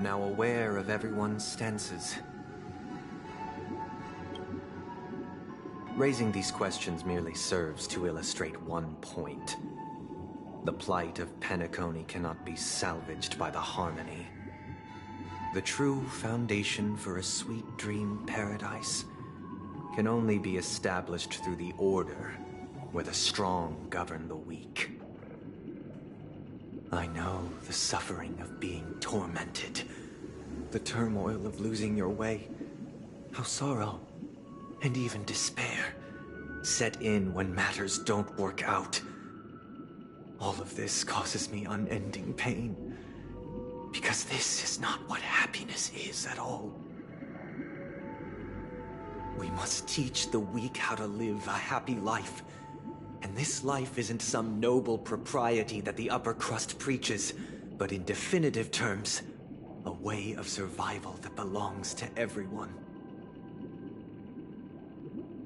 Now aware of everyone's stances. Raising these questions merely serves to illustrate one point. The plight of Penacony cannot be salvaged by the harmony. The true foundation for a sweet dream paradise can only be established through the order where the strong govern the weak. I know the suffering of being tormented, the turmoil of losing your way, how sorrow and even despair set in when matters don't work out. All of this causes me unending pain, because this is not what happiness is at all. We must teach the weak how to live a happy life. And this life isn't some noble propriety that the upper crust preaches, but in definitive terms, a way of survival that belongs to everyone.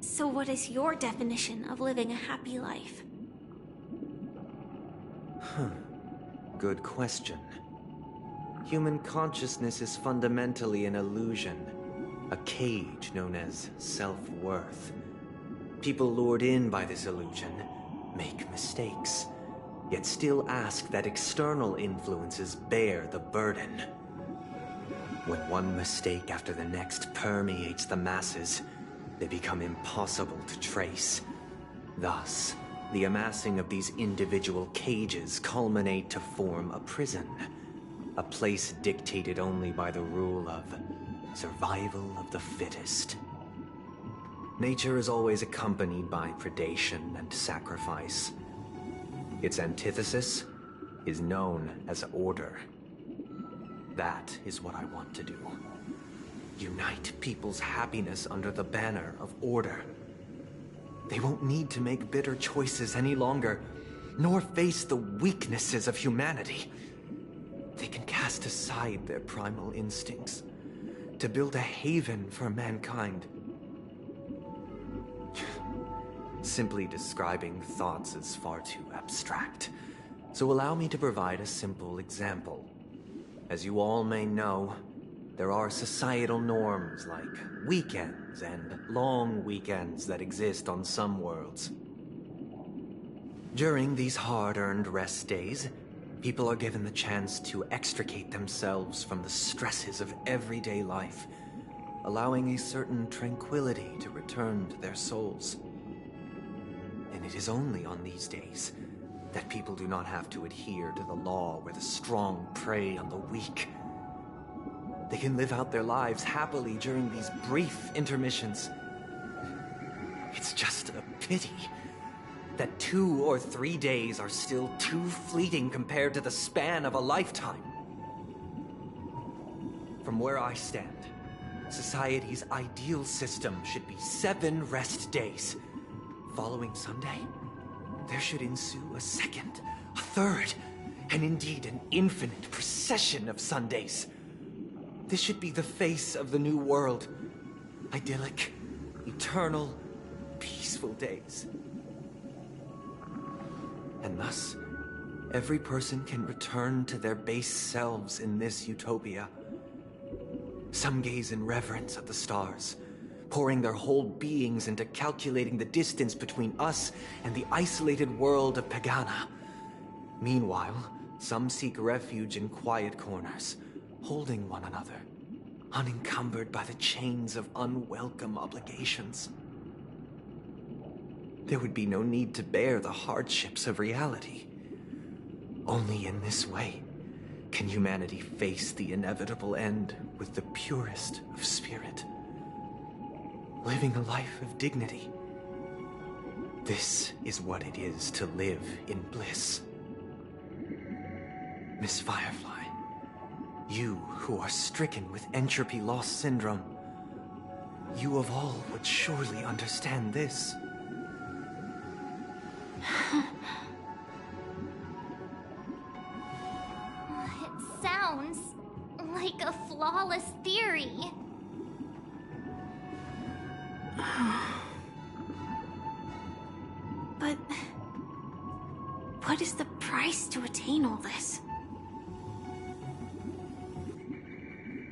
So what is your definition of living a happy life? Good question. Human consciousness is fundamentally an illusion, a cage known as self-worth. People lured in by this illusion make mistakes, yet still ask that external influences bear the burden. When one mistake after the next permeates the masses, they become impossible to trace. Thus, the amassing of these individual cages culminate to form a prison, a place dictated only by the rule of survival of the fittest. Nature is always accompanied by predation and sacrifice. Its antithesis is known as order. That is what I want to do. Unite people's happiness under the banner of order. They won't need to make bitter choices any longer, nor face the weaknesses of humanity. They can cast aside their primal instincts to build a haven for mankind. Simply describing thoughts is far too abstract, so allow me to provide a simple example. As you all may know, there are societal norms like weekends and long weekends that exist on some worlds. During these hard-earned rest days, people are given the chance to extricate themselves from the stresses of everyday life, allowing a certain tranquility to return to their souls. And it is only on these days that people do not have to adhere to the law where the strong prey on the weak. They can live out their lives happily during these brief intermissions. It's just a pity that 2 or 3 days are still too fleeting compared to the span of a lifetime. From where I stand, society's ideal system should be 7 rest days. Following Sunday, there should ensue a second, a third, and indeed an infinite procession of Sundays. This should be the face of the new world. Idyllic, eternal, peaceful days. And thus, every person can return to their base selves in this utopia. Some gaze in reverence at the stars, pouring their whole beings into calculating the distance between us and the isolated world of Pagana. Meanwhile, some seek refuge in quiet corners, holding one another, unencumbered by the chains of unwelcome obligations. There would be no need to bear the hardships of reality. Only in this way can humanity face the inevitable end with the purest of spirit, living a life of dignity. This is what it is to live in bliss. Miss Firefly, you who are stricken with entropy loss syndrome, you of all would surely understand this. It sounds like a flawless theory. But what is the price to attain all this?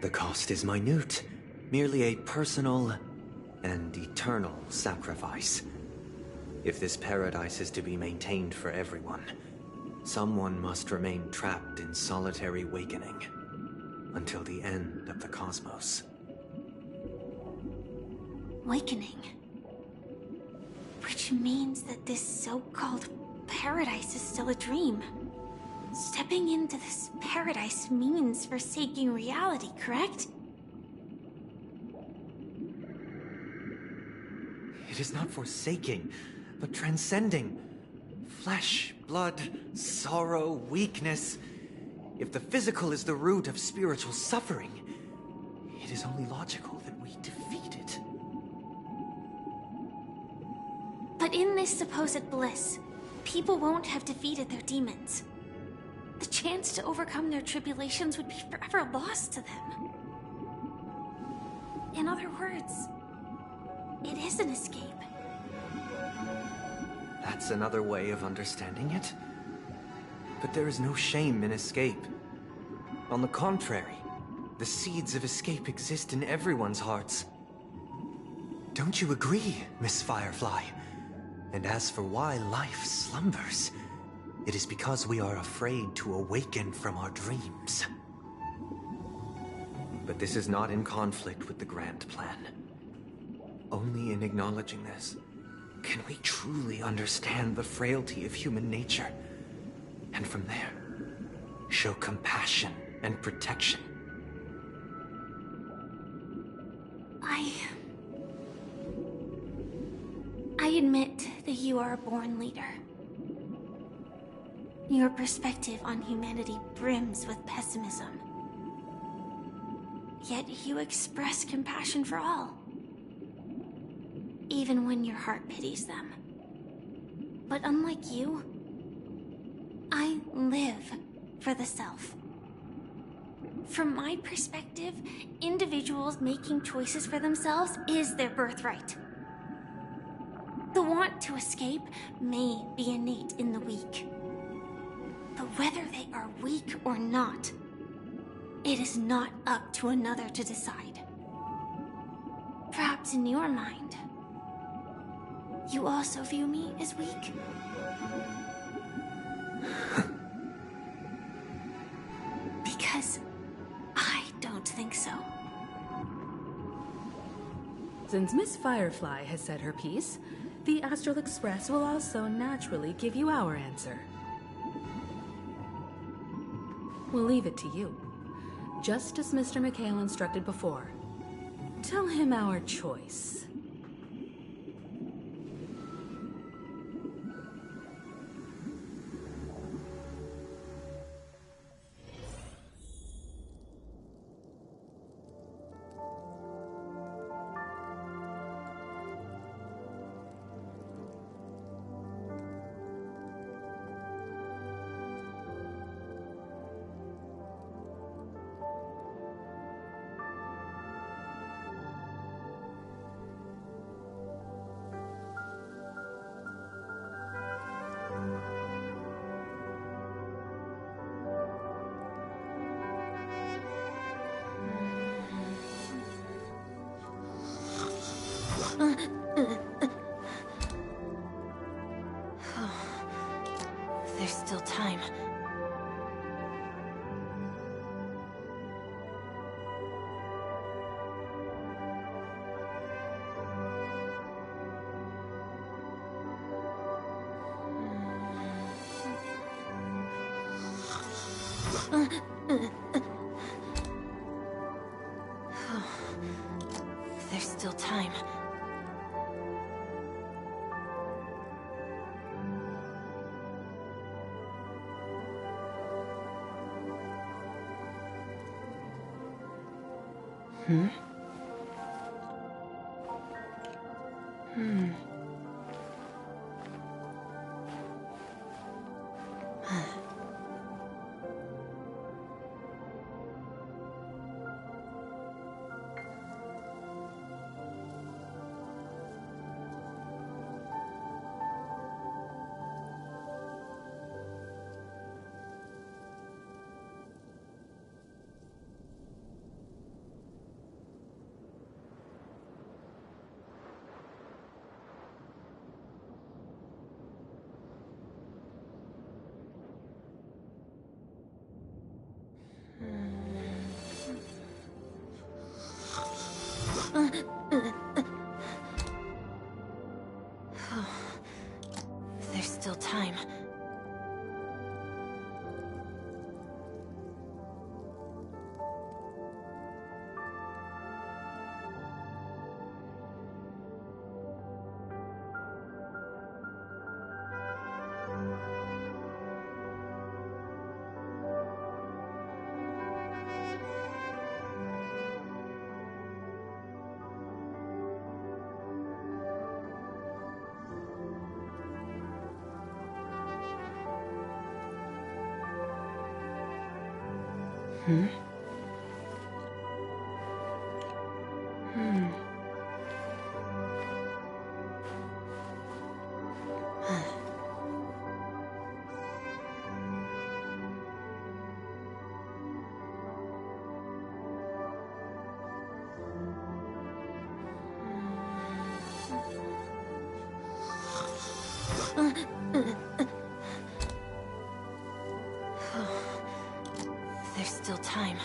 The cost is minute, merely a personal and eternal sacrifice. If this paradise is to be maintained for everyone, someone must remain trapped in solitary awakening until the end of the cosmos. Awakening. Which means that this so-called paradise is still a dream. Stepping into this paradise means forsaking reality, correct? It is not forsaking, but transcending. Flesh, blood, sorrow, weakness. If the physical is the root of spiritual suffering, it is only logical that we defeat it. But in this supposed bliss, people won't have defeated their demons. The chance to overcome their tribulations would be forever lost to them. In other words, it is an escape. That's another way of understanding it. But there is no shame in escape. On the contrary, the seeds of escape exist in everyone's hearts. Don't you agree, Miss Firefly? And as for why life slumbers, it is because we are afraid to awaken from our dreams. But this is not in conflict with the grand plan. Only in acknowledging this can we truly understand the frailty of human nature, and from there, show compassion and protection. I admit that you are a born leader. Your perspective on humanity brims with pessimism. Yet you express compassion for all, even when your heart pities them. But unlike you, I live for the self. From my perspective, individuals making choices for themselves is their birthright. The want to escape may be innate in the weak. But whether they are weak or not, it is not up to another to decide. Perhaps in your mind, you also view me as weak? Because I don't think so. Since Miss Firefly has said her piece, the Astral Express will also naturally give you our answer. We'll leave it to you, just as Mr. McHale instructed before. Tell him our choice. There's still time. There's still time. There's still time. There's still time.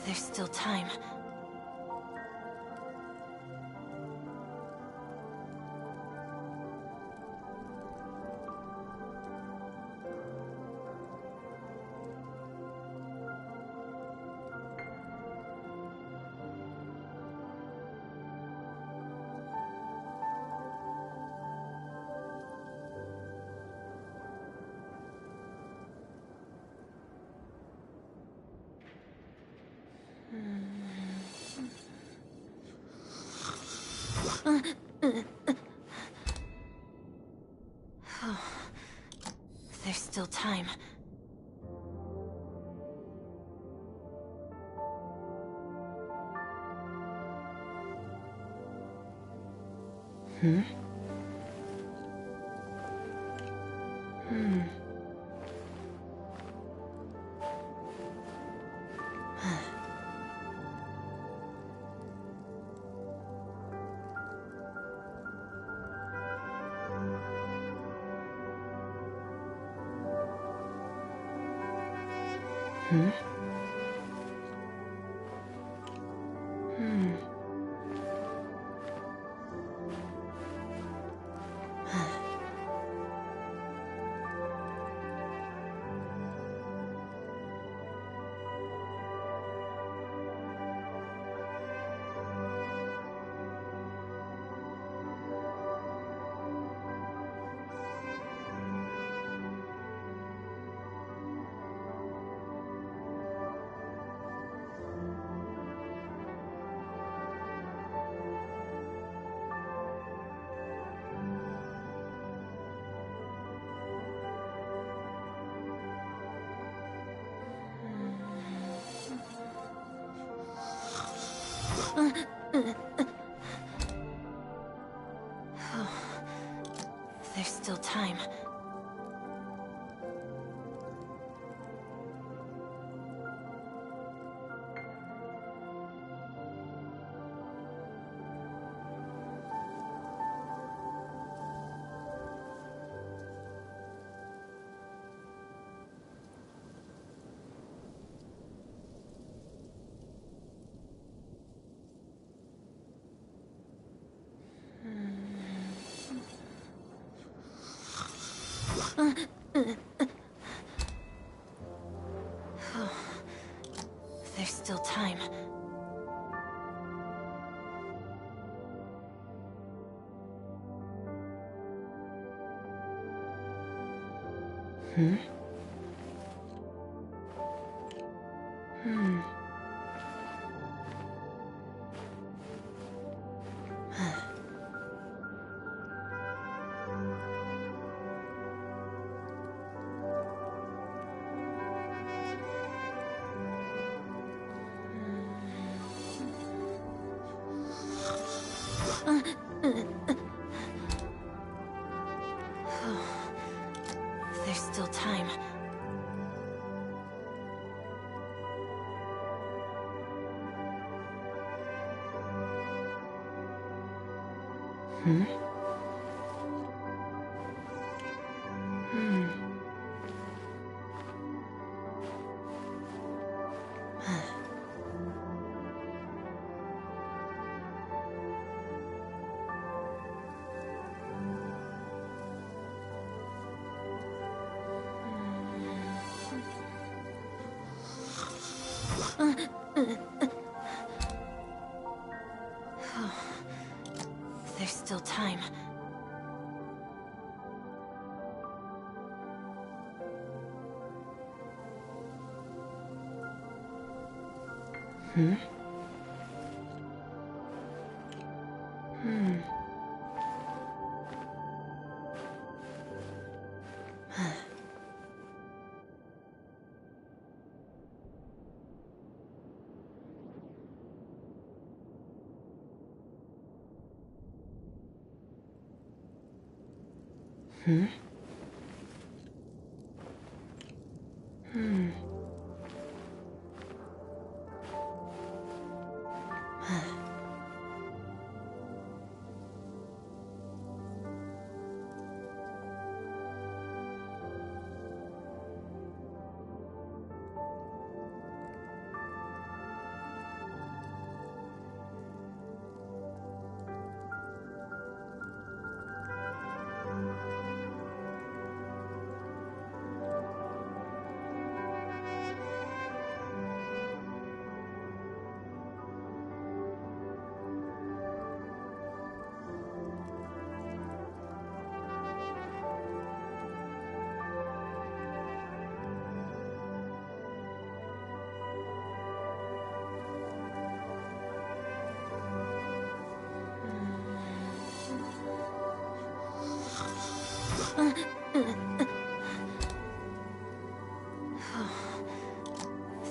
There's still time. There's still time. There's still time. There's still time. There's still time. There's still time.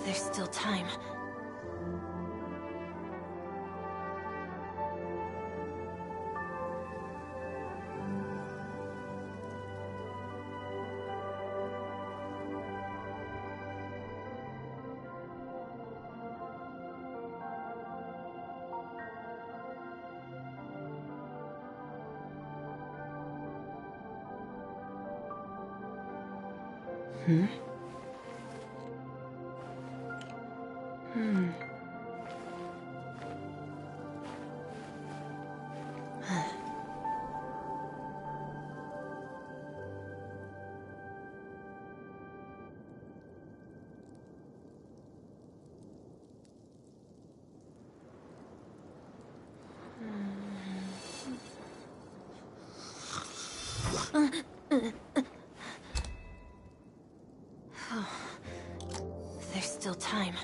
There's still time. There's still time.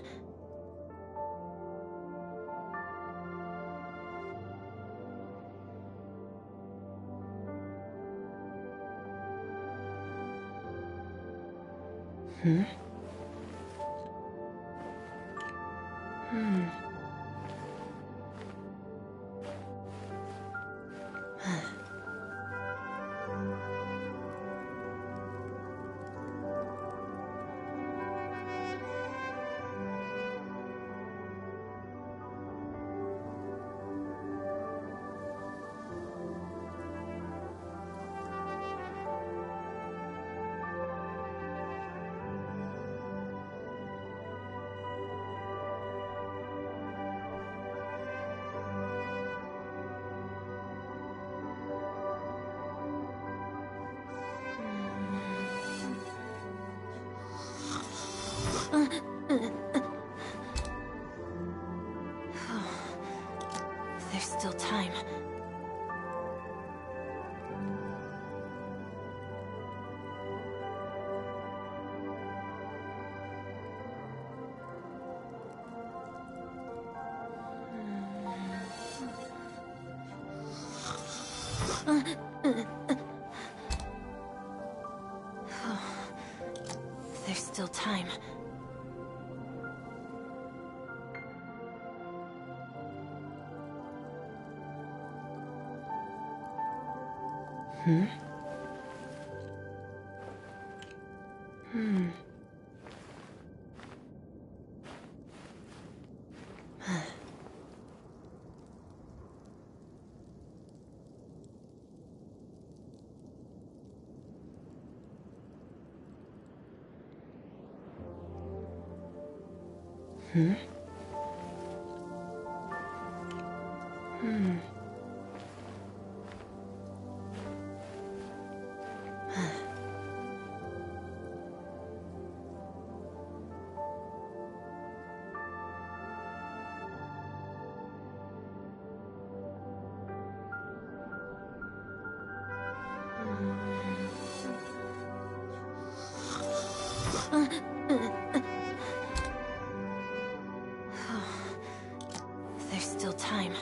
There's still time. There's still time. There's still time.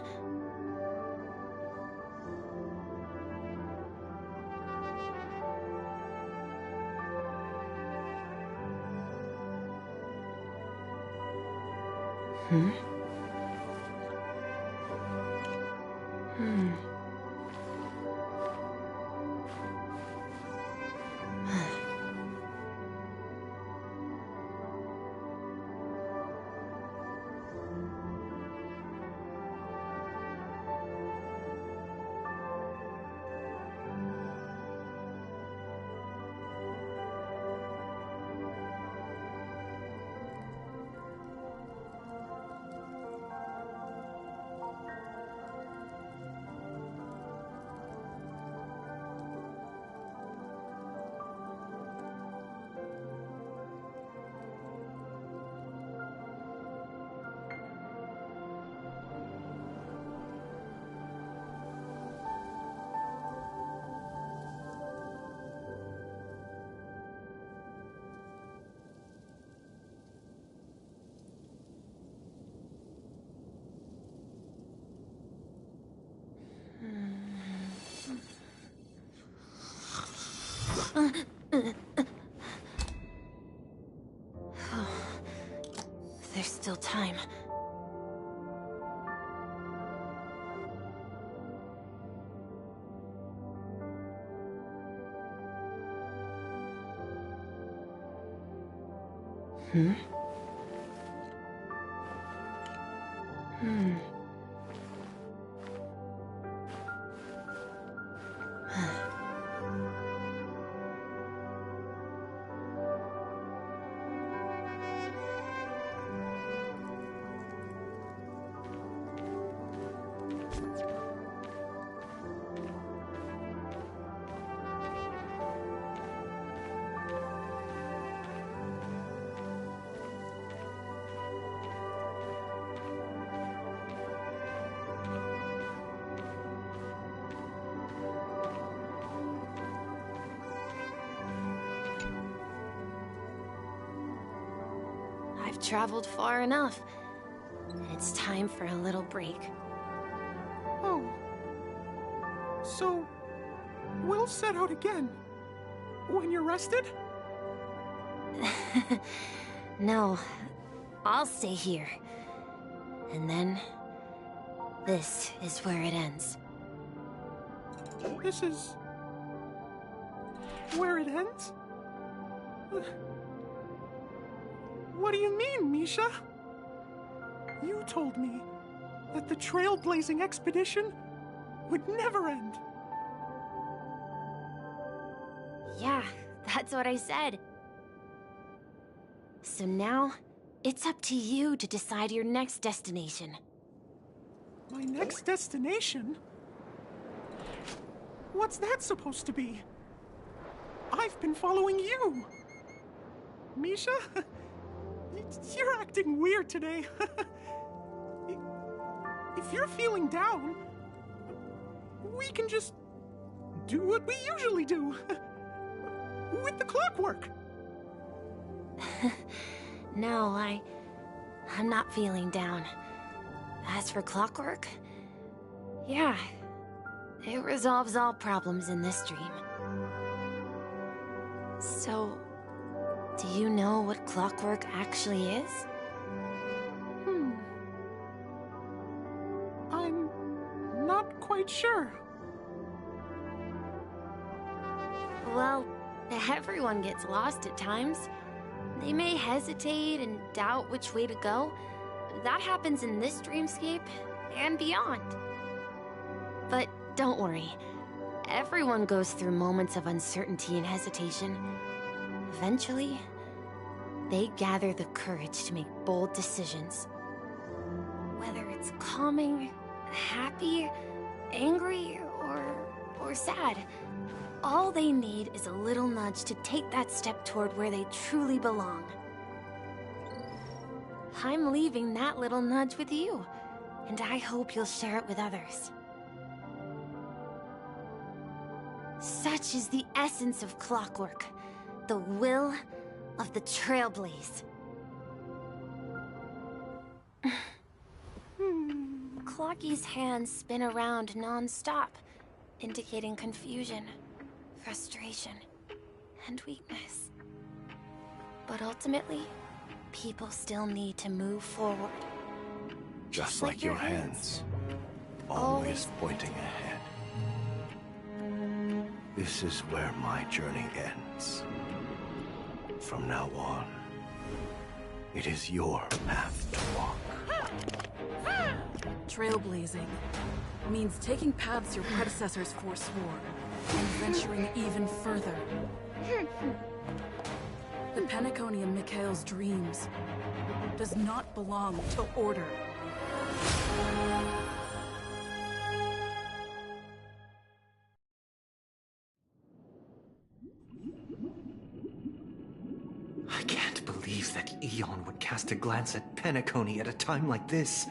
There's still time. I've traveled far enough. It's time for a little break. Oh. So, we'll set out again. When you're rested? No, I'll stay here. And then, this is where it ends. This is... where it ends? What do you mean, Misha? You told me that the trailblazing expedition would never end. Yeah, that's what I said. So now, it's up to you to decide your next destination. My next destination? What's that supposed to be? I've been following you. Misha? You're acting weird today. if you're feeling down, we can just do what we usually do. With the clockwork. No, I'm not feeling down. As for clockwork, yeah, it resolves all problems in this dream. So, do you know what clockwork actually is? I'm not quite sure. Well, everyone gets lost at times. They may hesitate and doubt which way to go. That happens in this dreamscape and beyond. But don't worry. Everyone goes through moments of uncertainty and hesitation. Eventually, they gather the courage to make bold decisions. Whether it's calming, happy, angry, or sad, all they need is a little nudge to take that step toward where they truly belong. I'm leaving that little nudge with you, and I hope you'll share it with others. Such is the essence of clockwork, the will of the Trailblaze. Clocky's hands spin around non-stop, indicating confusion, frustration, and weakness. But ultimately, people still need to move forward. Just like your hands, always pointing ahead. This is where my journey ends. From now on, it is your path to walk. Trailblazing means taking paths your predecessors forswore and venturing even further. The Penacony in Mikhail's dreams does not belong to order. I can't believe that Eon would cast a glance at Penacony at a time like this.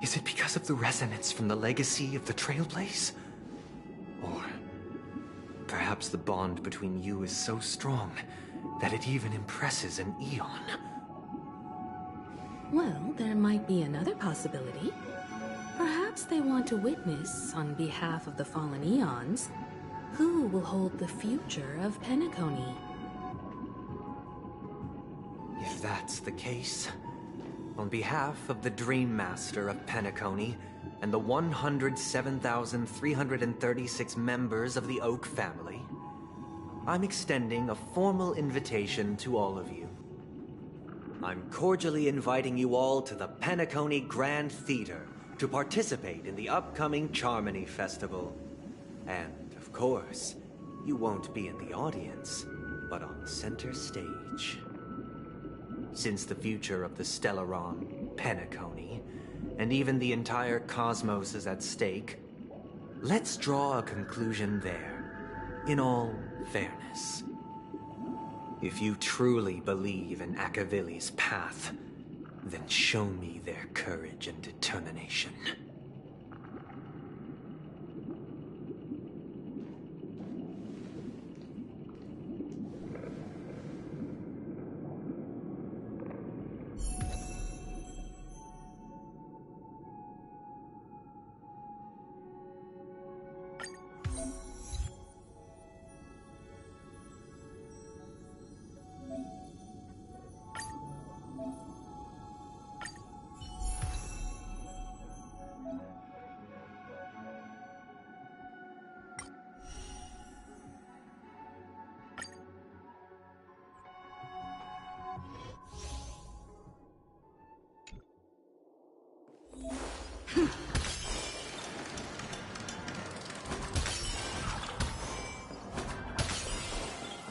Is it because of the resonance from the legacy of the Trailblaze? Or perhaps the bond between you is so strong that it even impresses an Eon? Well, there might be another possibility. Perhaps they want to witness, on behalf of the fallen Eons, who will hold the future of Penacony. If that's the case, on behalf of the Dream Master of Penacony and the 107,336 members of the Oak family, I'm extending a formal invitation to all of you. I'm cordially inviting you all to the Penacony Grand Theater to participate in the upcoming Charmony Festival. And, of course, you won't be in the audience, but on center stage. Since the future of the Stellaron, Penacony, and even the entire cosmos is at stake, let's draw a conclusion there, in all fairness. If you truly believe in Akavili's path, then show me their courage and determination.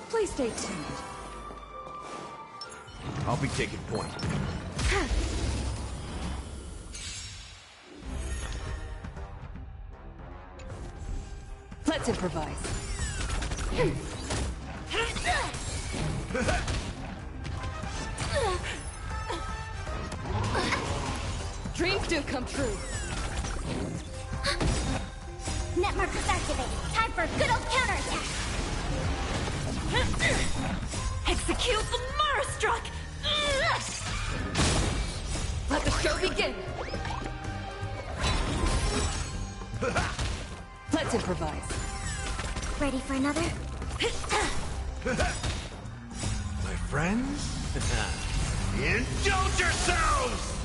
Please stay tuned. I'll be taking point. Let's improvise. Dreams do come true. Net markers activated. Time for a good old counterattack. Execute the Marastruck! Let the show begin! Let's improvise. Ready for another? My friends? Indulge yourselves!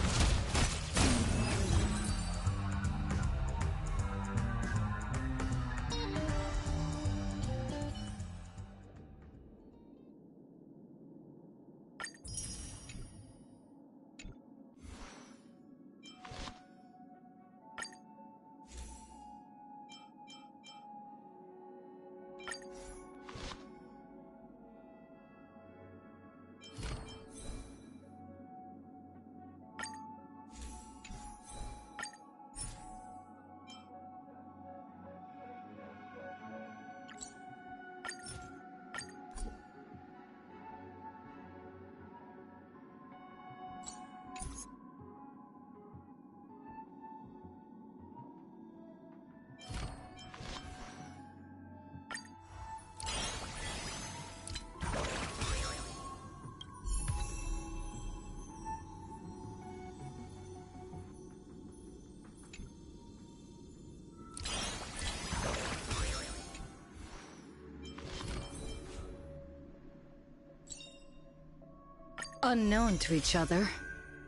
Unknown to each other,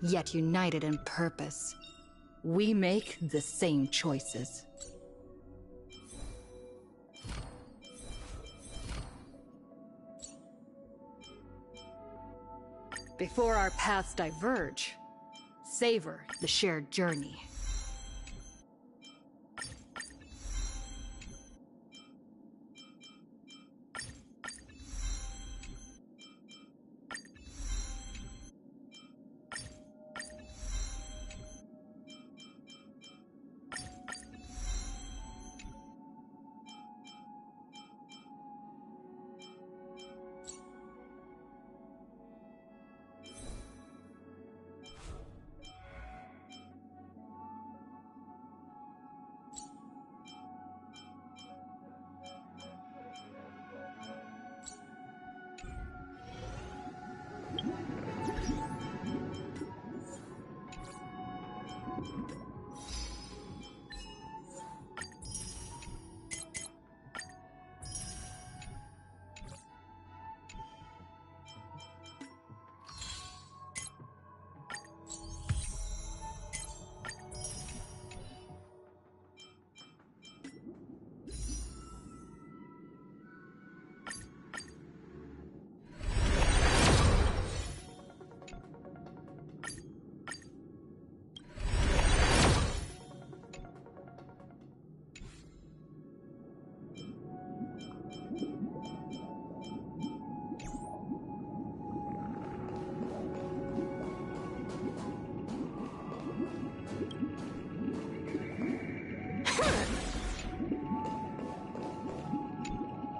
yet united in purpose. We make the same choices. Before our paths diverge, savor the shared journey.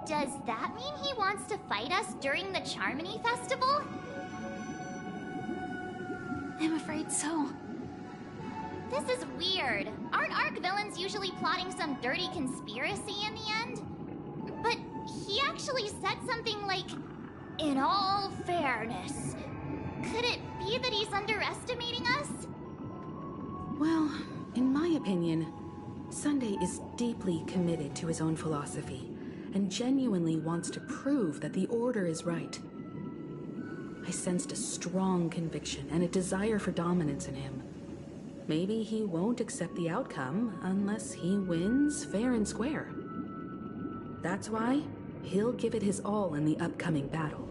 Does that mean he wants to fight us during the Charmony Festival? I'm afraid so. This is weird. Aren't Arc villains usually plotting some dirty conspiracy in the end? But he actually said something like, "In all fairness." Could it be that he's underestimating us? Well, in my opinion, Sunday is deeply committed to his own philosophy and genuinely wants to prove that the Order is right. I sensed a strong conviction and a desire for dominance in him. Maybe he won't accept the outcome unless he wins fair and square. That's why he'll give it his all in the upcoming battle.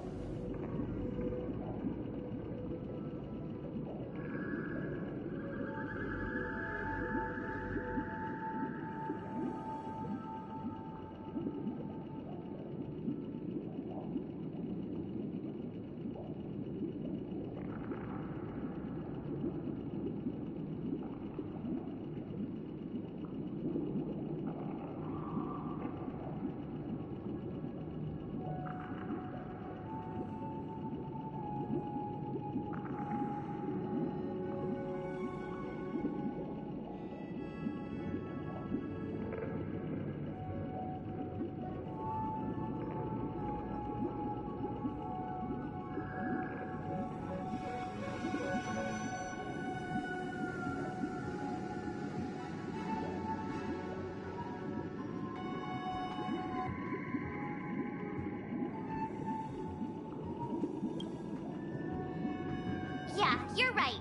you're right.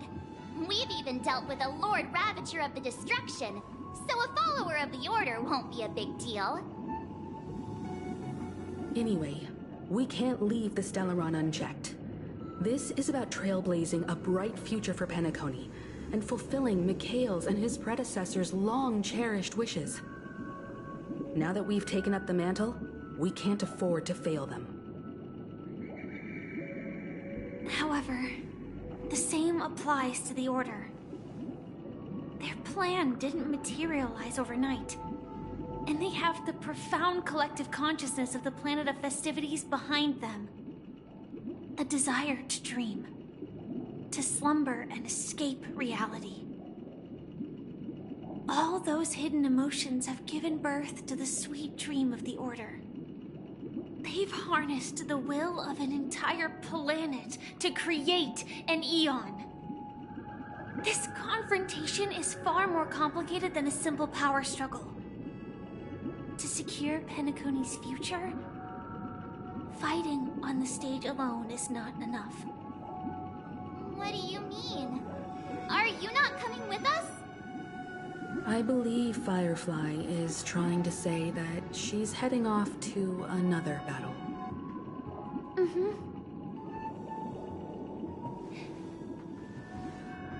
We've even dealt with a Lord Ravager of the Destruction, so a follower of the Order won't be a big deal. Anyway, we can't leave the Stellaron unchecked. This is about trailblazing a bright future for Penacony, and fulfilling Mikhail's and his predecessors' long-cherished wishes. Now that we've taken up the mantle, we can't afford to fail them. However, the same applies to the Order. Their plan didn't materialize overnight, and they have the profound collective consciousness of the planet of festivities behind them. A desire to dream, to slumber and escape reality. All those hidden emotions have given birth to the sweet dream of the Order. They've harnessed the will of an entire planet to create an Eon. This confrontation is far more complicated than a simple power struggle. To secure Penacony's future, fighting on the stage alone is not enough. What do you mean? Are you not coming with us? I believe Firefly is trying to say that she's heading off to another battle.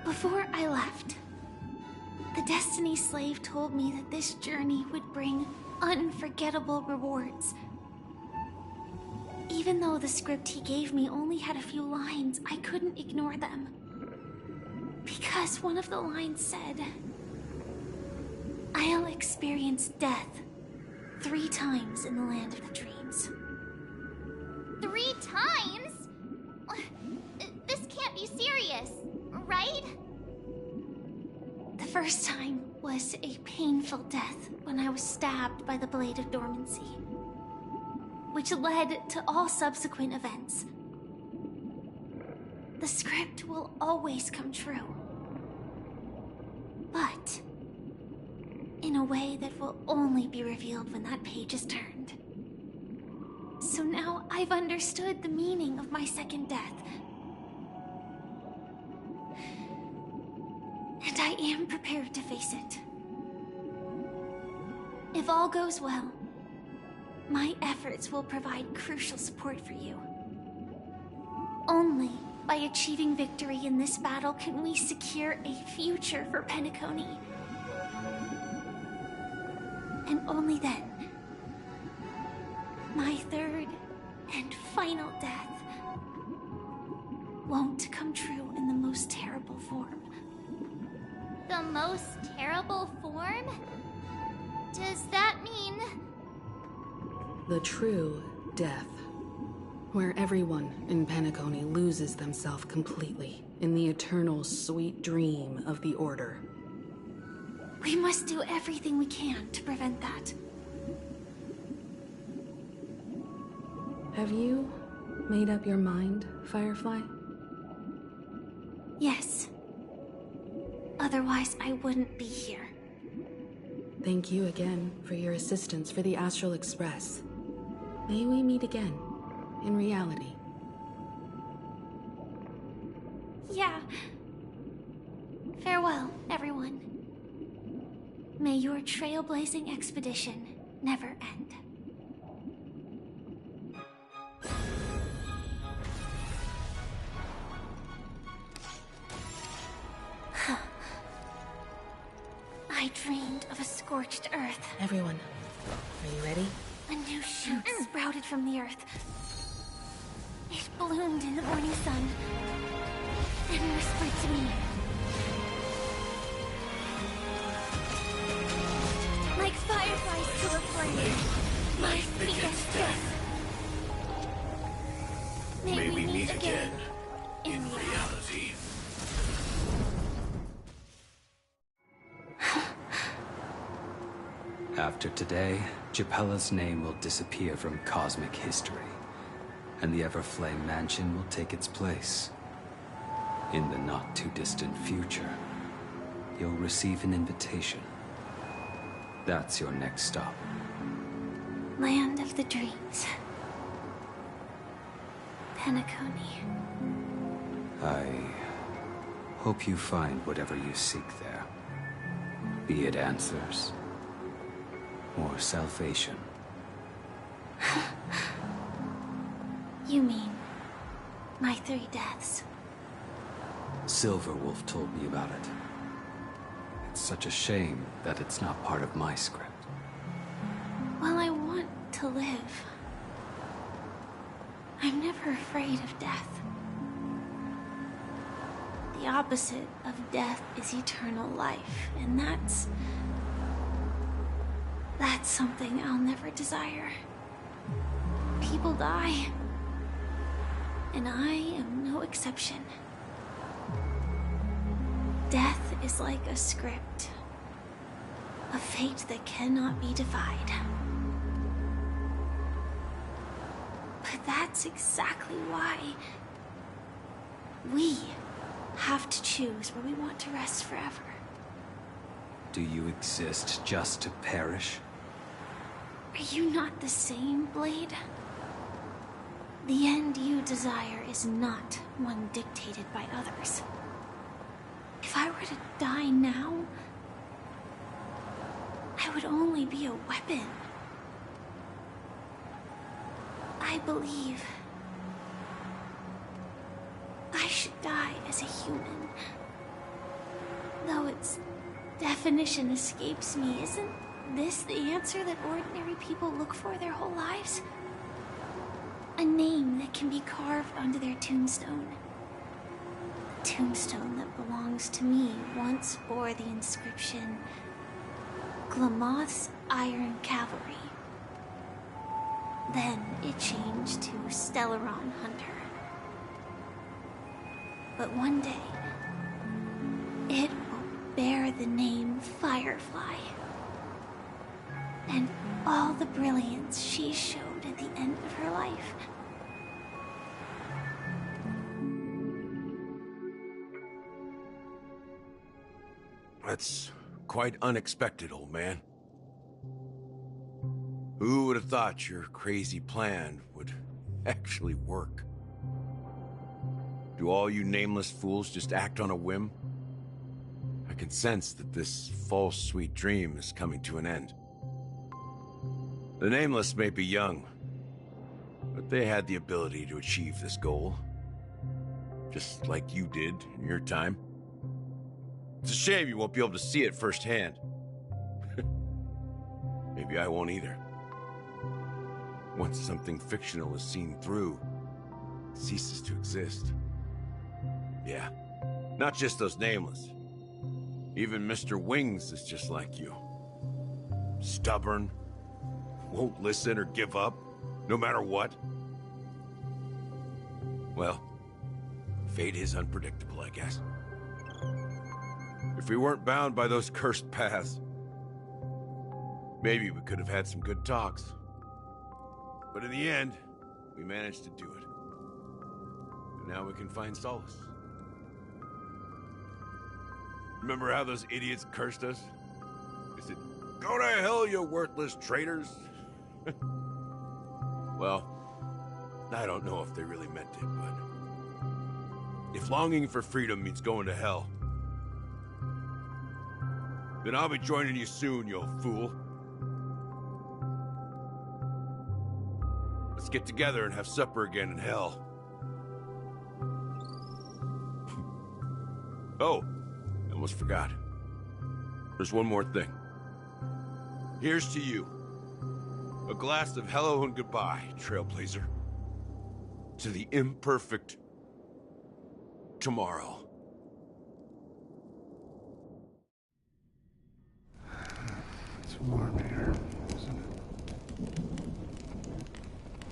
Before I left, the Destiny Slave told me that this journey would bring unforgettable rewards. Even though the script he gave me only had a few lines, I couldn't ignore them. Because one of the lines said, "I'll experience death 3 times in the land of the dreams." 3 times? This can't be serious, right? The first time was a painful death when I was stabbed by the Blade of Dormancy, which led to all subsequent events. The script will always come true, but in a way that will only be revealed when that page is turned. So now I've understood the meaning of my second death. And I am prepared to face it. If all goes well, my efforts will provide crucial support for you. Only by achieving victory in this battle can we secure a future for Penacony. And only then, my third and final death won't come true in the most terrible form. The most terrible form? Does that mean... The true death, where everyone in Penacony loses themselves completely in the eternal sweet dream of the Order. We must do everything we can to prevent that. Have you made up your mind, Firefly? Yes. Otherwise, I wouldn't be here. Thank you again for your assistance for the Astral Express. May we meet again, in reality. Yeah. Farewell, everyone. May your trailblazing expedition never end. I dreamed of a scorched earth. Everyone, are you ready? A new shoot sprouted from the earth. It bloomed in the morning sun and whispered to me. Like fireflies to a flame, life begets death. May we meet again in reality. After today, Japella's name will disappear from cosmic history, and the Everflame Mansion will take its place. In the not-too-distant future, you'll receive an invitation. That's your next stop. Land of the Dreams. Penacony. I Hope you find whatever you seek there. Be it answers or salvation. You mean my 3 deaths? Silverwolf told me about it. It's such a shame that it's not part of my script. Well, I want to live. I'm never afraid of death. The opposite of death is eternal life, and that's something I'll never desire. People die, and I am no exception. Death is like a script, a fate that cannot be defied. But that's exactly why we have to choose where we want to rest forever. Do you exist just to perish? Are you not the same, Blade? The end you desire is not one dictated by others. If I were to die now, I would only be a weapon. I believe I should die as a human. Though its definition escapes me, isn't this the answer that ordinary people look for their whole lives? A name that can be carved onto their tombstone. The tombstone that belongs to me once bore the inscription, Glamoth's Iron Cavalry. Then it changed to Stellaron Hunter. But one day, it will bear the name Firefly. And all the brilliance she showed at the end of her life. That's quite unexpected, old man. Who would have thought your crazy plan would actually work? Do all you nameless fools just act on a whim? I can sense that this false sweet dream is coming to an end. The Nameless may be young, but they had the ability to achieve this goal. Just like you did in your time. It's a shame you won't be able to see it firsthand. Maybe I won't either. Once something fictional is seen through, it ceases to exist. Yeah, not just those Nameless. Even Mr. Wings is just like you. Stubborn, won't listen or give up, no matter what. Well, fate is unpredictable, I guess. If we weren't bound by those cursed paths, maybe we could have had some good talks. But in the end, we managed to do it. And now we can find solace. Remember how those idiots cursed us? They said, "Go to hell, you worthless traitors!" Well, I don't know if they really meant it, but if longing for freedom means going to hell, then I'll be joining you soon, you old fool. Let's get together and have supper again in hell. Oh, I almost forgot. There's one more thing. Here's to you. A glass of hello and goodbye, Trailblazer. To the imperfect tomorrow. It's warm here, isn't it?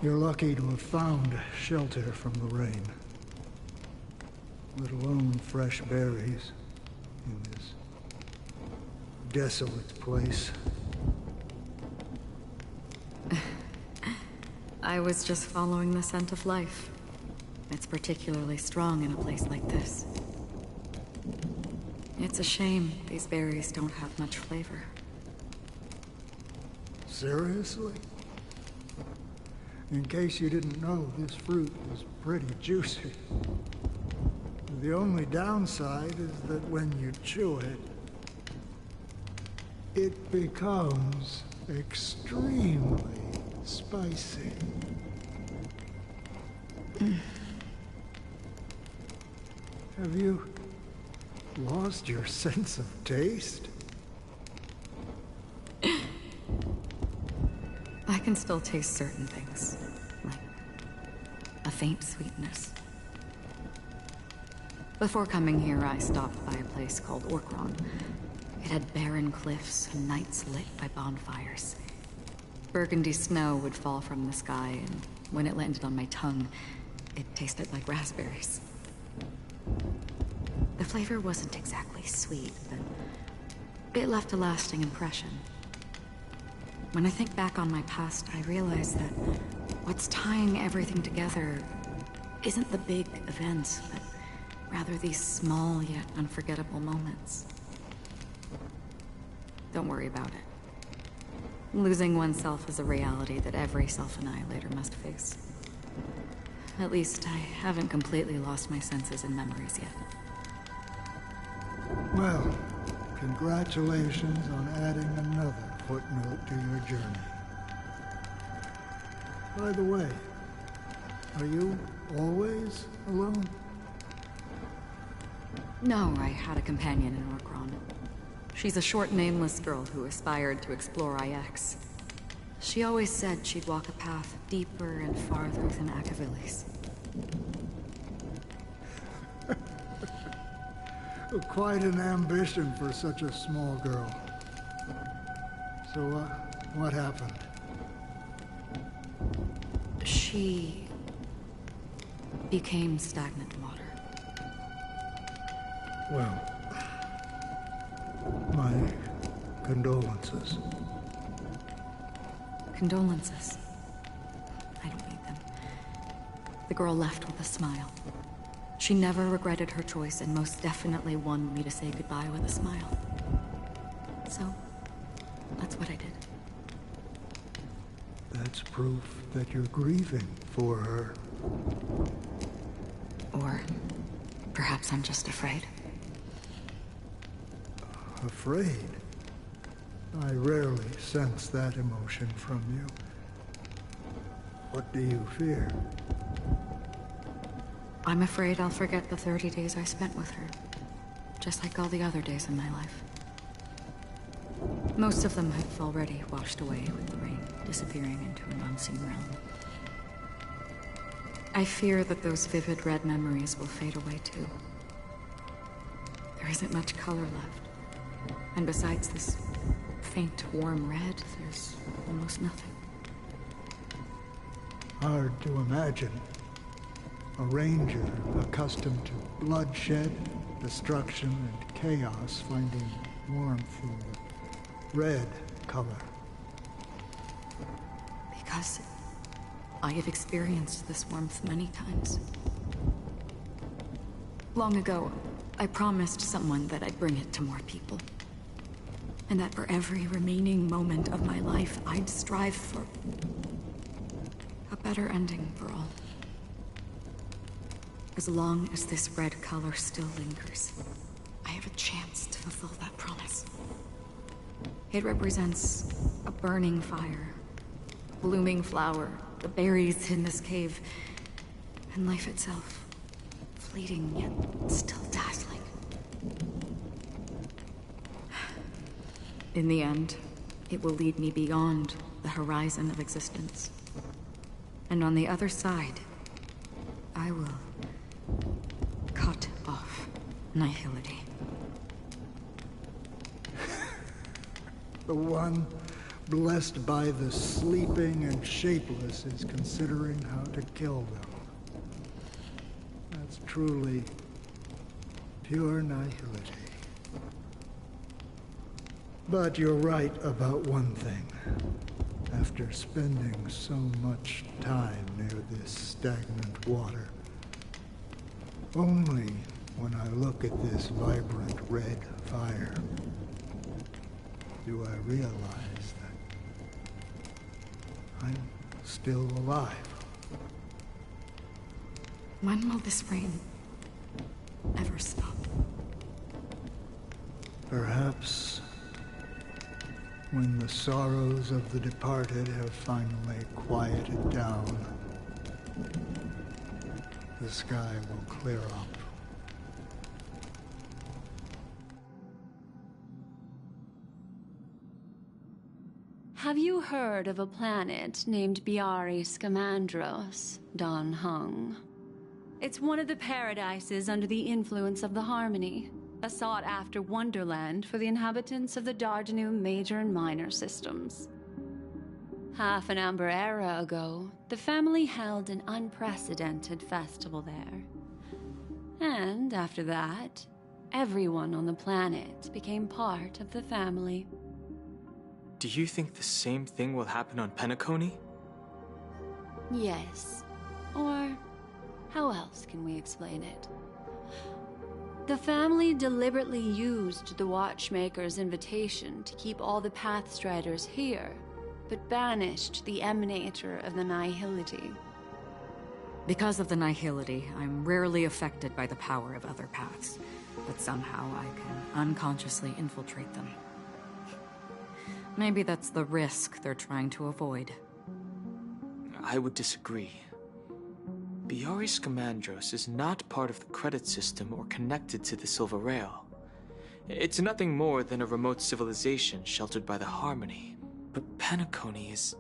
You're lucky to have found shelter from the rain. Let alone fresh berries in this desolate place. I was just following the scent of life. It's particularly strong in a place like this. It's a shame these berries don't have much flavor. Seriously? In case you didn't know, this fruit is pretty juicy. The only downside is that when you chew it, it becomes extremely spicy. Have you lost your sense of taste? I can still taste certain things, like a faint sweetness. Before coming here, I stopped by a place called Orkron. It had barren cliffs and nights lit by bonfires. Burgundy snow would fall from the sky, and when it landed on my tongue, it tasted like raspberries. The flavor wasn't exactly sweet, but it left a lasting impression. When I think back on my past, I realize that what's tying everything together isn't the big events, but rather these small yet unforgettable moments. Don't worry about it. Losing oneself is a reality that every self-annihilator must face. At least I haven't completely lost my senses and memories yet. Well, congratulations on adding another footnote to your journey. By the way, are you always alone? No, I had a companion in Orkron. She's a short, nameless girl who aspired to explore IX. She always said she'd walk a path deeper and farther than Akavilis. Quite an ambition for such a small girl. So, what happened? She became stagnant water. Well, my condolences. Condolences. I don't need them. The girl left with a smile. She never regretted her choice and most definitely wanted me to say goodbye with a smile. So, that's what I did. That's proof that you're grieving for her. Or perhaps I'm just afraid. Afraid? I rarely sense that emotion from you. What do you fear? I'm afraid I'll forget the 30 days I spent with her, just like all the other days in my life. Most of them have already washed away with the rain, disappearing into an unseen realm. I fear that those vivid red memories will fade away too. There isn't much color left, and besides this faint, warm red, there's almost nothing. Hard to imagine. A ranger accustomed to bloodshed, destruction, and chaos finding warmth in the red color. Because I have experienced this warmth many times. Long ago, I promised someone that I'd bring it to more people. And that for every remaining moment of my life, I'd strive for a better ending for all. As long as this red color still lingers, I have a chance to fulfill that promise. It represents a burning fire, a blooming flower, the berries in this cave, and life itself, fleeting yet still dazzling. In the end, it will lead me beyond the horizon of existence. And on the other side, I will cut off nihility. The one blessed by the sleeping and shapeless is considering how to kill them. That's truly pure nihility. But you're right about one thing. After spending so much time near this stagnant water, only when I look at this vibrant red fire do I realize that I'm still alive. When will this rain ever stop. Perhaps when the sorrows of the departed have finally quieted down, the sky will clear up. Have you heard of a planet named Biari Scamandros, Don Hung? It's one of the paradises under the influence of the Harmony, a sought-after wonderland for the inhabitants of the Dardanu Major and Minor systems. Half an Amber Era ago, the family held an unprecedented festival there. And after that, everyone on the planet became part of the family. Do you think the same thing will happen on Penacony? Yes. Or how else can we explain it? The family deliberately used the Watchmaker's invitation to keep all the Pathstriders here, but banished the Emanator of the Nihility. Because of the Nihility, I'm rarely affected by the power of other paths, but somehow I can unconsciously infiltrate them. Maybe that's the risk they're trying to avoid. I would disagree. Biari Scamandros is not part of the credit system or connected to the Silver Rail. It's nothing more than a remote civilization sheltered by the Harmony. But Penacony is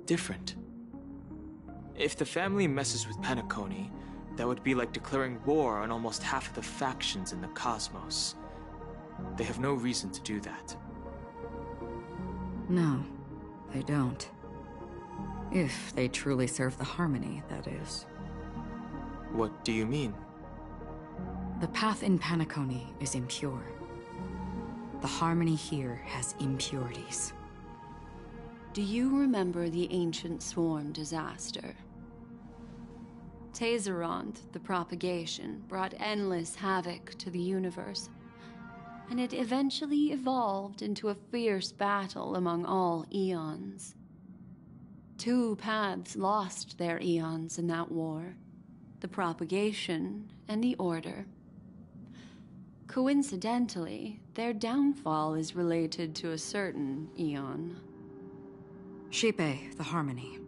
different. If the family messes with Penacony, that would be like declaring war on almost half of the factions in the cosmos. They have no reason to do that. No, they don't. If they truly serve the Harmony, that is. What do you mean? The path in Penacony is impure. The Harmony here has impurities. Do you remember the Ancient Swarm disaster? Tazeront, the propagation, brought endless havoc to the universe, and it eventually evolved into a fierce battle among all eons. 2 paths lost their eons in that war, the propagation and the Order. Coincidentally, their downfall is related to a certain eon. Shipe, the Harmony.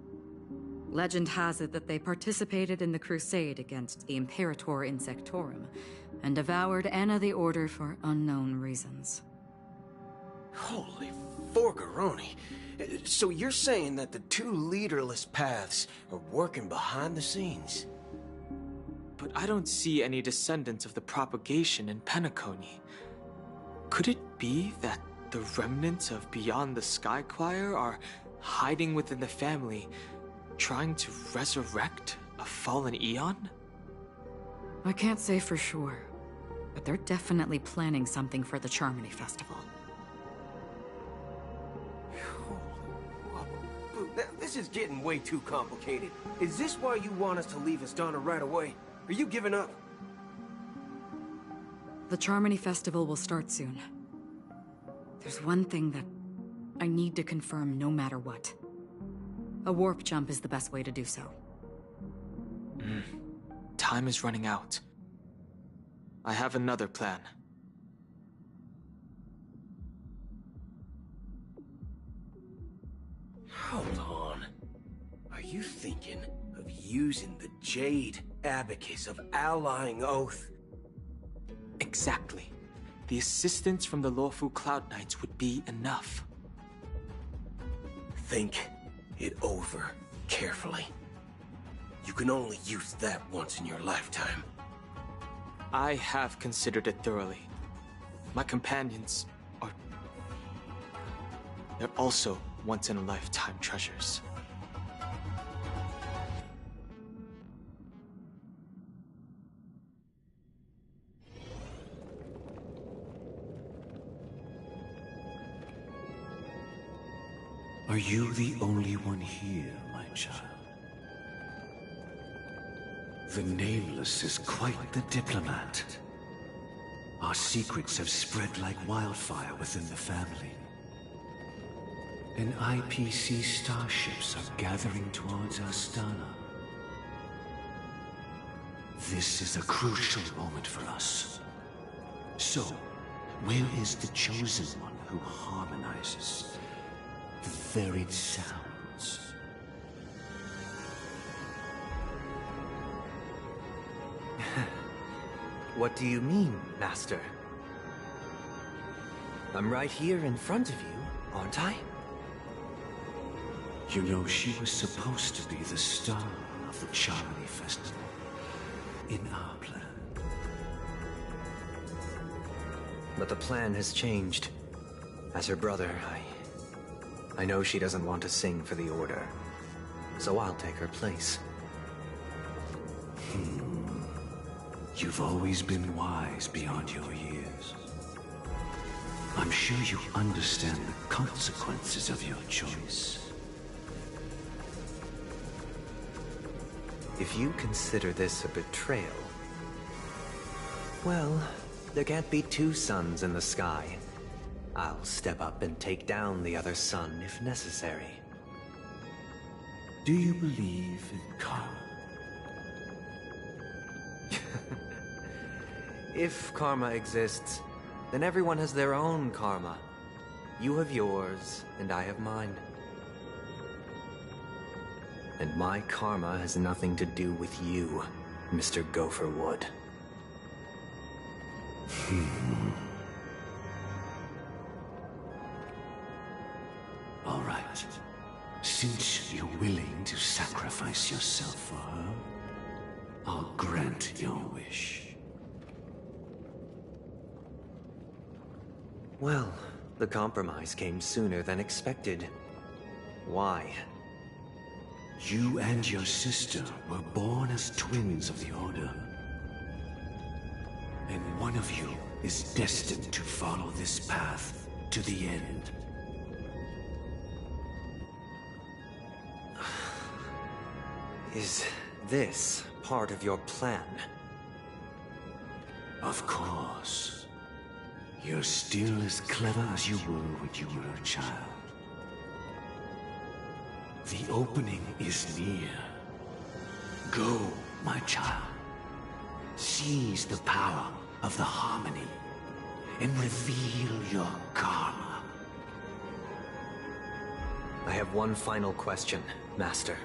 Legend has it that they participated in the crusade against the Imperator Insectorum, and devoured Anna the Order for unknown reasons. Holy Forgaroni. So you're saying that the 2 leaderless paths are working behind the scenes? But I don't see any descendants of the propagation in Penacony. Could it be that the remnants of Beyond the Sky Choir are hiding within the family, trying to resurrect a fallen eon? I can't say for sure, but they're definitely planning something for the Charmony Festival. Now, this is getting way too complicated. Is this why you want us to leave Astana right away? Are you giving up? The Charmony Festival will start soon. There's one thing that I need to confirm no matter what. A warp jump is the best way to do so. Time is running out. I have another plan. Hold on. Are you thinking of using the Jade Abacus of Allying Oath? Exactly. The assistance from the Lawful Cloud Knights would be enough. Think it over carefully. You can only use that once in your lifetime. I have considered it thoroughly. My companions are... they're also once-in-a-lifetime treasures. Are you the only one here, my child? The Nameless is quite the diplomat. Our secrets have spread like wildfire within the family. And IPC starships are gathering towards Astana. This is a crucial moment for us. So, where is the chosen one who harmonizes the varied sounds? What do you mean, Master? I'm right here in front of you, aren't I? You know, she was supposed to be the star of the Charity Festival. In our plan. But the plan has changed. As her brother, I know she doesn't want to sing for the Order. So I'll take her place. You've always been wise beyond your years. I'm sure you understand the consequences of your choice. If you consider this a betrayal, well, there can't be two suns in the sky. I'll step up and take down the other sun if necessary. Do you believe in karma? If karma exists, then everyone has their own karma. You have yours, and I have mine. And my karma has nothing to do with you, Mr. Gopherwood. All right. Since you're willing to sacrifice yourself for her, I'll grant your wish. Well, the compromise came sooner than expected. Why? You and your sister were born as twins of the Order. And one of you is destined to follow this path to the end. Is this part of your plan? Of course. You're still as clever as you were when you were a child. The opening is near. Go, my child. Seize the power of the harmony and reveal your karma. I have one final question, Master.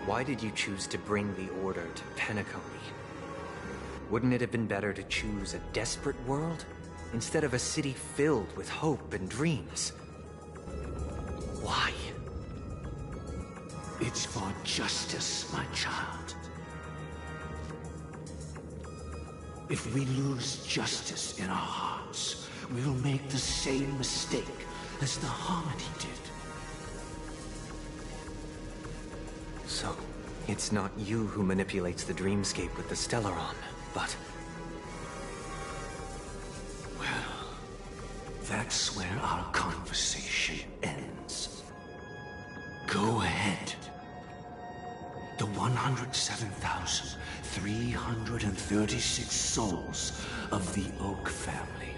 Why did you choose to bring the Order to Penacony? Wouldn't it have been better to choose a desperate world instead of a city filled with hope and dreams? Why? It's for justice, my child. If we lose justice in our hearts, we'll make the same mistake as the Harmony did. So, it's not you who manipulates the dreamscape with the Stellaron, but... Well, that's where our conversation ends. Go ahead. The 107,336 souls of the Oak family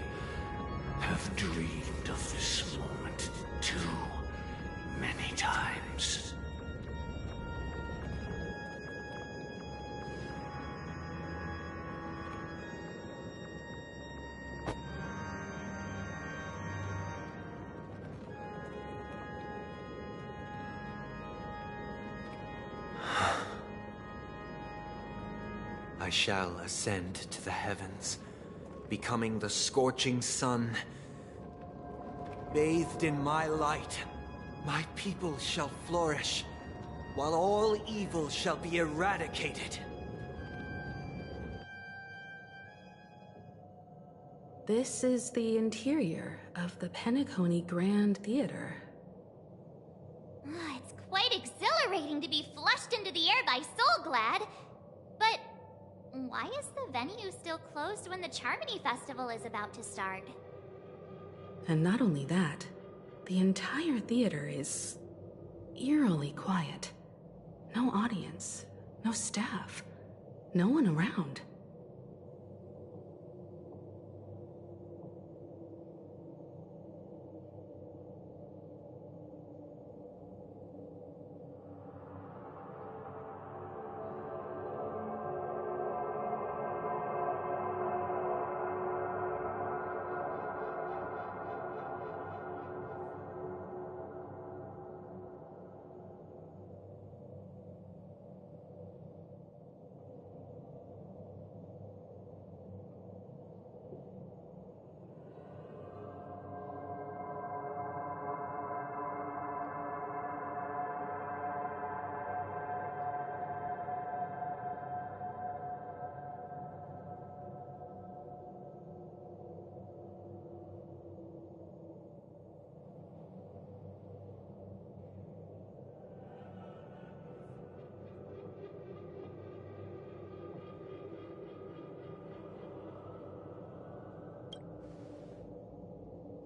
have dreamed of this moment too many times. I shall ascend to the heavens, becoming the scorching sun. Bathed in my light, my people shall flourish, while all evil shall be eradicated. This is the interior of the Penacony Grand Theater. It's quite exhilarating to be flushed into the air by Soulglad. But why is the venue still closed when the Charmony Festival is about to start? And not only that, the entire theater is eerily quiet. No audience, no staff, no one around.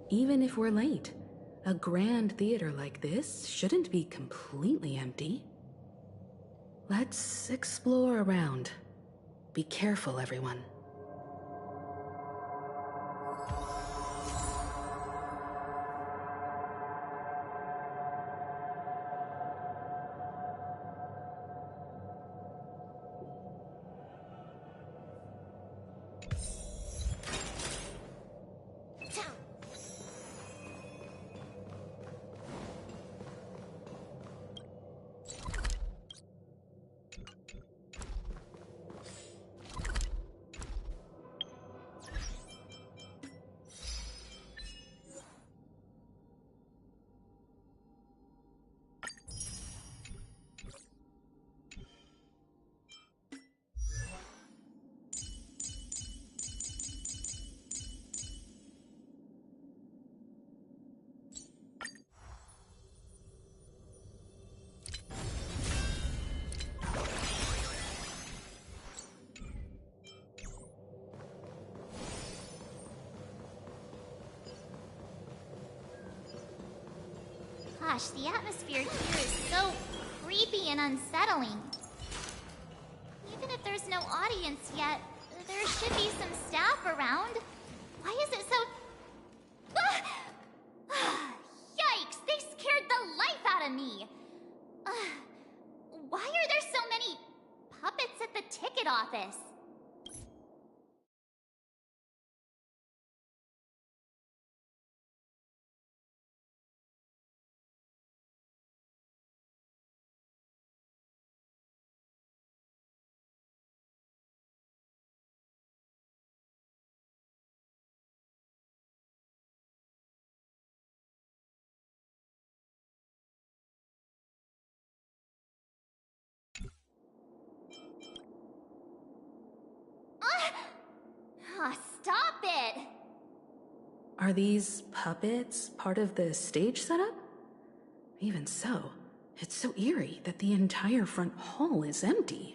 Even if we're late, a grand theater like this shouldn't be completely empty. Let's explore around. Be careful, everyone. Gosh, the atmosphere here is so creepy and unsettling. Even if there's no audience yet, there should be some staff around. Why is it so... Yikes! They scared the life out of me! Why are there so many puppets at the ticket office? Stop it! Are these puppets part of the stage setup? Even so, it's so eerie that the entire front hall is empty.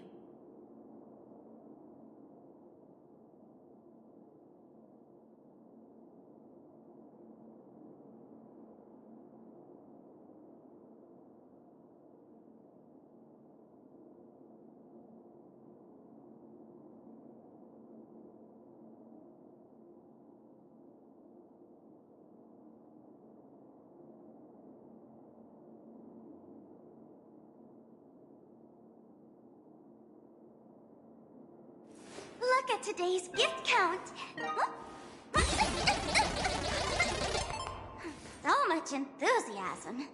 Look at today's gift count! So much enthusiasm.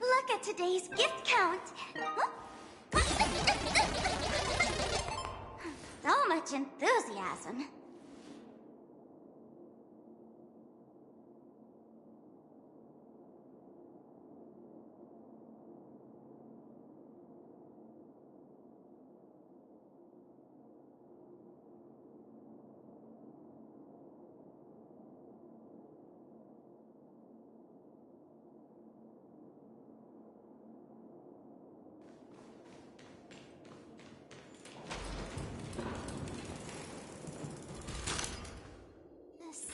Look at today's gift count! So much enthusiasm.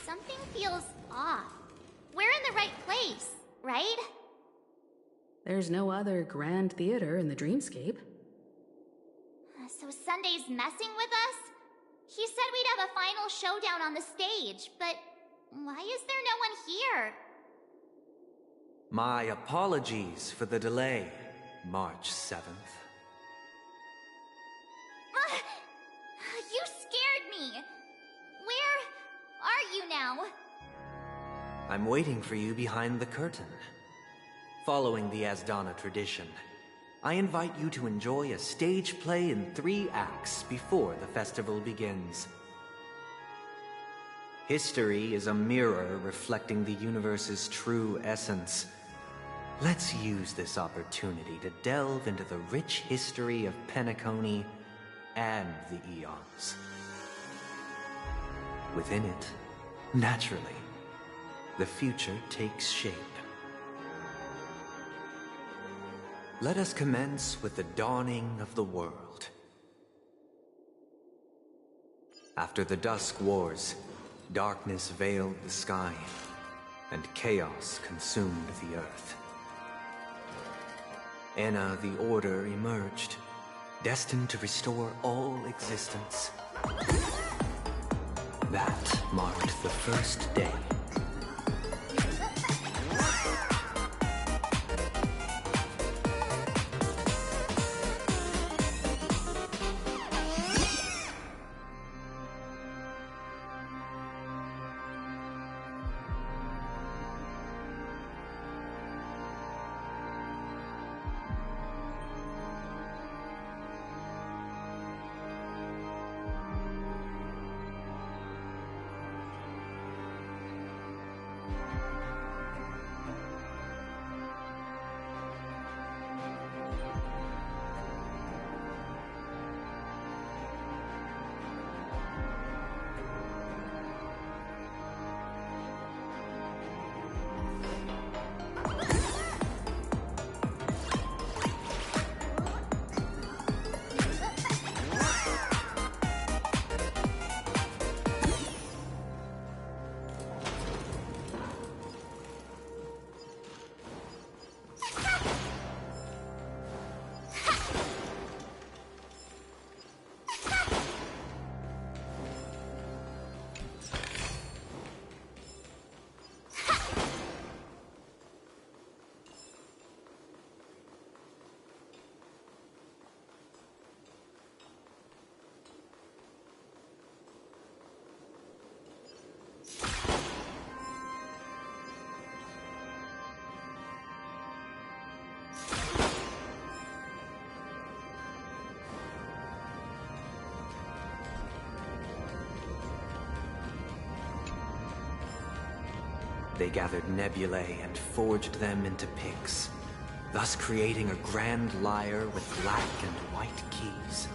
Something feels off. We're in the right place, right? There's no other grand theater in the dreamscape. So Sunday's messing with us? He said we'd have a final showdown on the stage, but why is there no one here? My apologies for the delay, March 7th. You scared me! Where are you now? I'm waiting for you behind the curtain. Following the Asdana tradition, I invite you to enjoy a stage play in 3 acts before the festival begins. History is a mirror reflecting the universe's true essence. Let's use this opportunity to delve into the rich history of Penacony and the Eons. Within it, naturally, the future takes shape. Let us commence with the dawning of the world. After the Dusk Wars, darkness veiled the sky, and chaos consumed the earth. Anna the Order emerged, destined to restore all existence. That marked the first day. They gathered nebulae and forged them into picks, thus creating a grand lyre with black and white keys.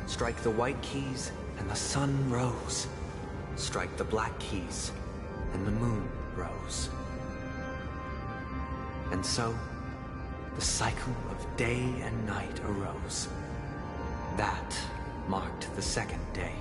Strike the white keys, and the sun rose. Strike the black keys, and the moon rose. And so, the cycle of day and night arose. That marked the second day.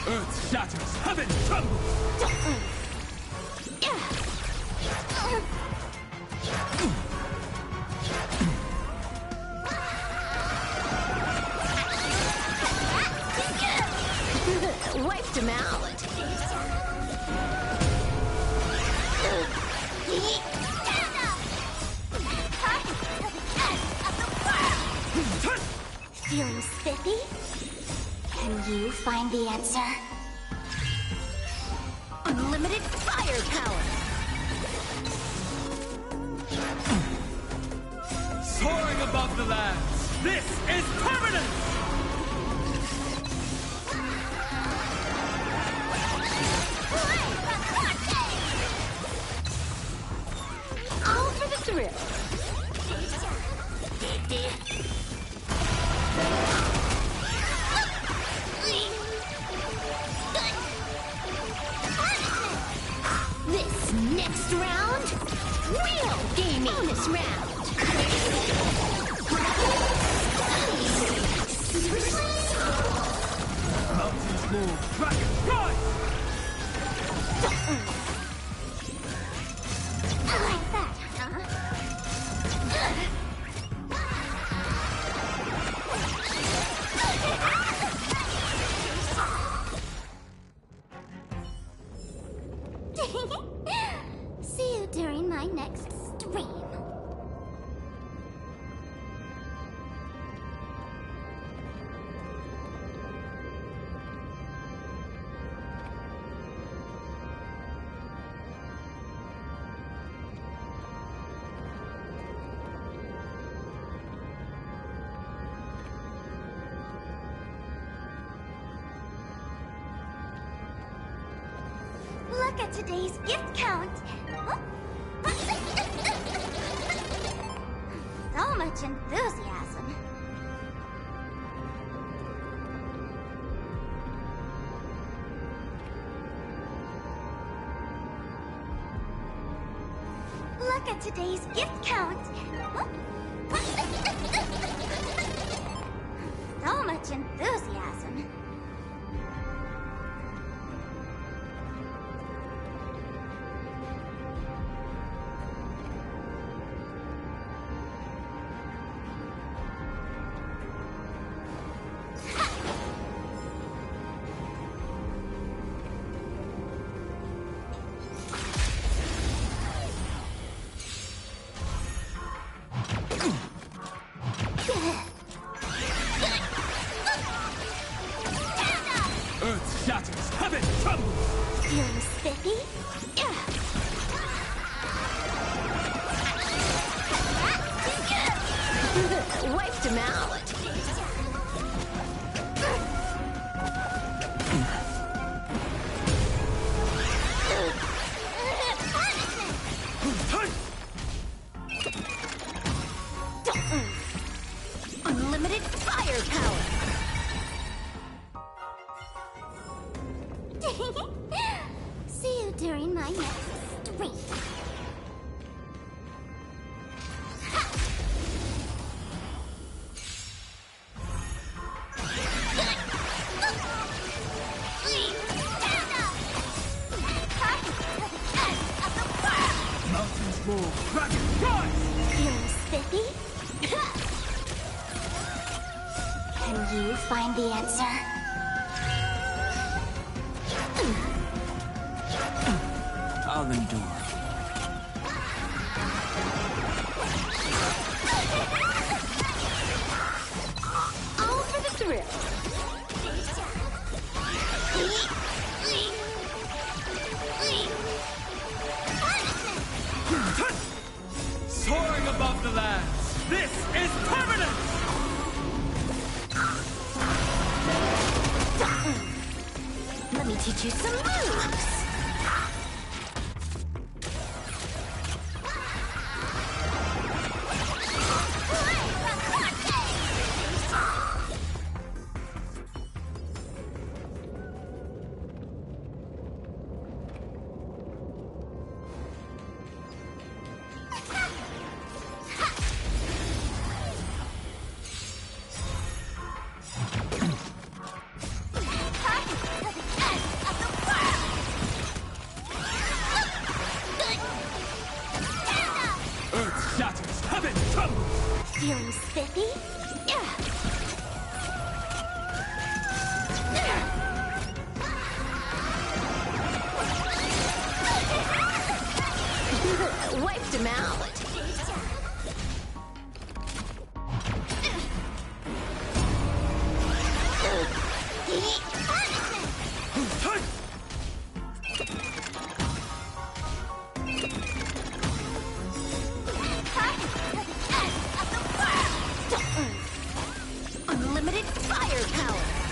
Earth shatters, heaven trembles! Wiped him out. Feeling spiffy? Can you find the answer? Unlimited firepower! Soaring above the lands, this is permanence! All for the thrill. This next round, real gaming. Bonus round. Look at today's gift count. So much enthusiasm. Look at today's gift count. So much enthusiasm. Earth shatters, heaven trembles! Feeling spiffy? Wiped him out. Unlimited firepower. See you during my next stream. Mountains roar, dragons rise! Feeling spiffy? Can you find the answer? I'll endure. All for the thrill. Soaring above the lands, this is permanent! Let me teach you some moves. Earth shatters, heaven trembles! Feeling spiffy? Wiped him out. Unlimited firepower.